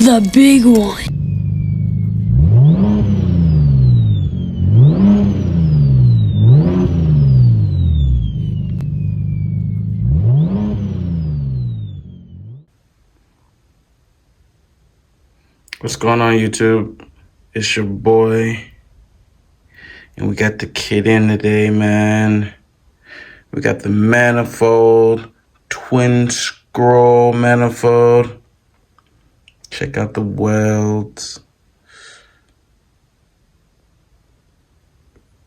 The big one. What's going on, YouTube? It's your boy, and we got the kid in today, man. We got the manifold, twin scroll manifold. Check out the welds.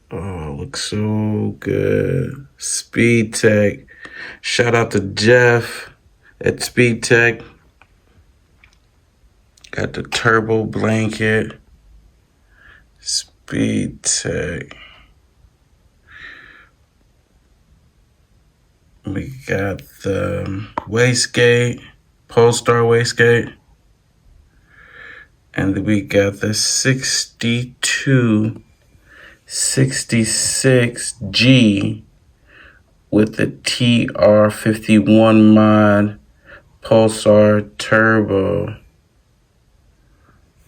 Oh, it looks so good. SpeedTech. Shout out to Jeff at SpeedTech. Got the turbo blanket. SpeedTech. We got the wastegate, Polestar wastegate. And we got the 6266G with the TR51 mod Pulsar turbo.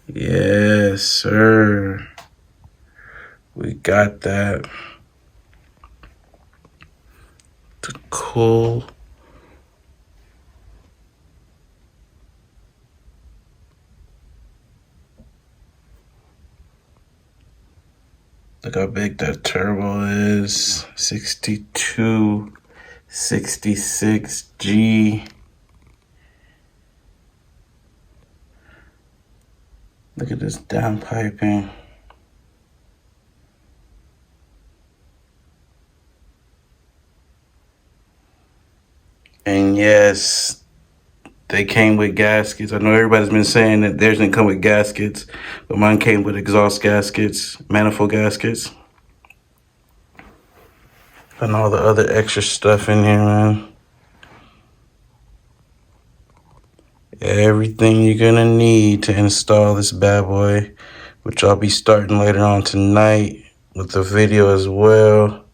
Yes, sir. We got that. The cool. Look how big that turbo is. 6266G. Look at this downpiping. And yes, they came with gaskets. I know everybody's been saying that theirs didn't come with gaskets, but mine came with exhaust gaskets, manifold gaskets, and all the other extra stuff in here, man. Everything you're gonna need to install this bad boy, which I'll be starting later on tonight with the video as well.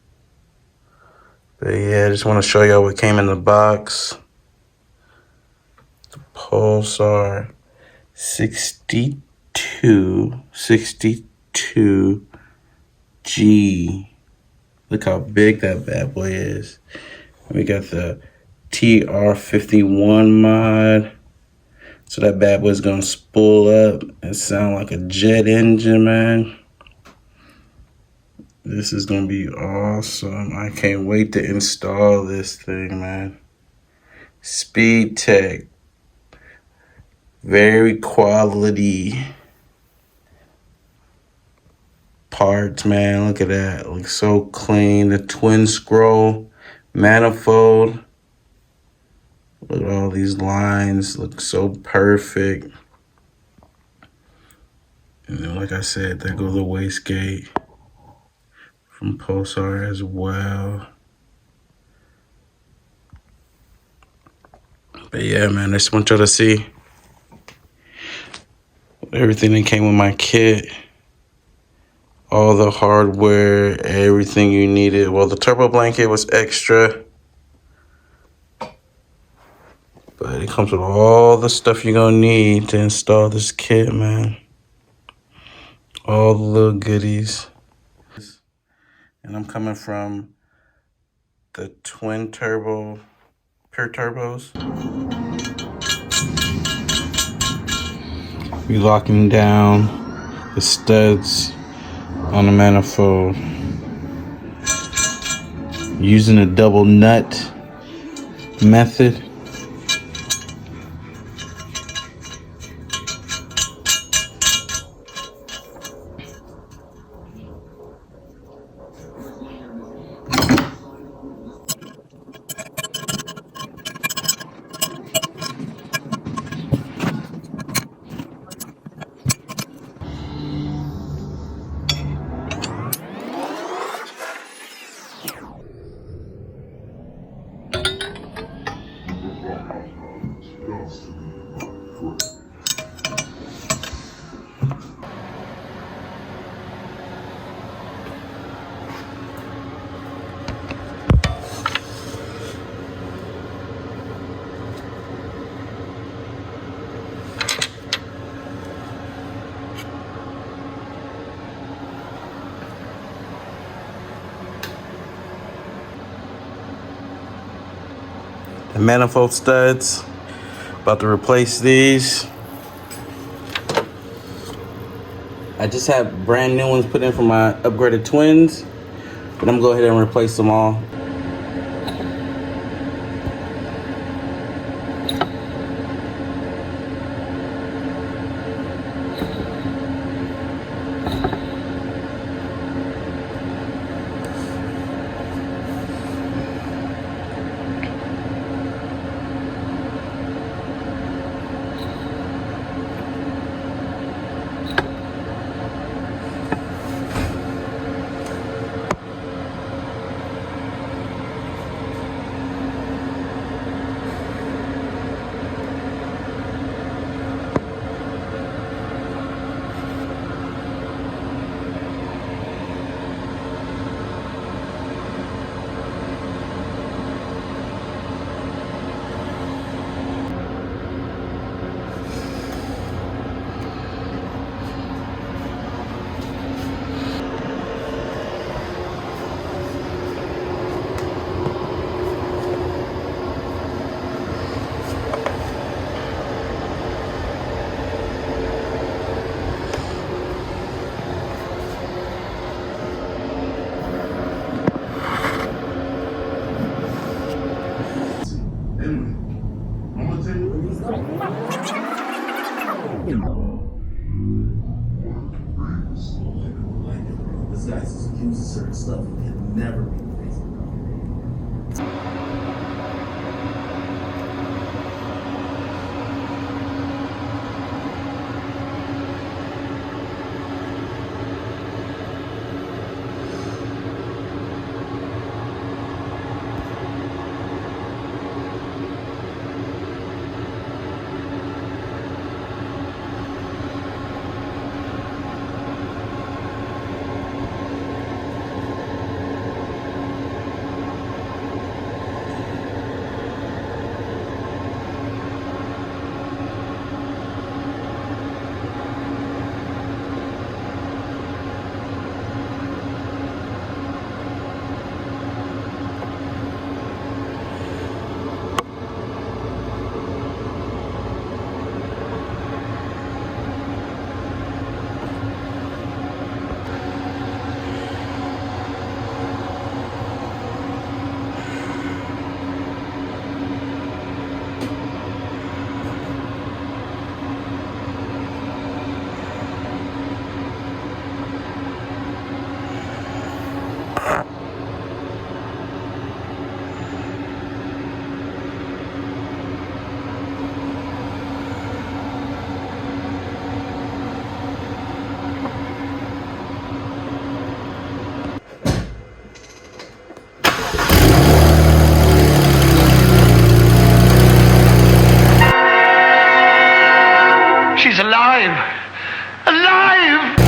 But yeah, I just want to show y'all what came in the box. The Pulsar 62G. Look how big that bad boy is. We got the TR51 mod. So that bad boy's gonna spool up and sound like a jet engine, man. This is gonna be awesome. I can't wait to install this thing, man. SpeedTech. Very quality parts, man. Look at that. It looks so clean. The twin scroll manifold. Look at all these lines. Look so perfect. And then, like I said, there goes the wastegate from Pulsar as well. But yeah, man, I just want y'all to see everything that came with my kit. All the hardware, everything you needed. Well, the turbo blanket was extra, but it comes with all the stuff you're gonna need to install this kit, man. All the little goodies. And I'm coming from the twin turbo, pure turbos. We locking down the studs on the manifold. Using a double nut method. The manifold studs. About to replace these. I just had brand new ones put in for my upgraded twins, but I'm gonna go ahead and replace them all. This guy's accused of certain stuff he can never be crazy about. She's alive! Alive!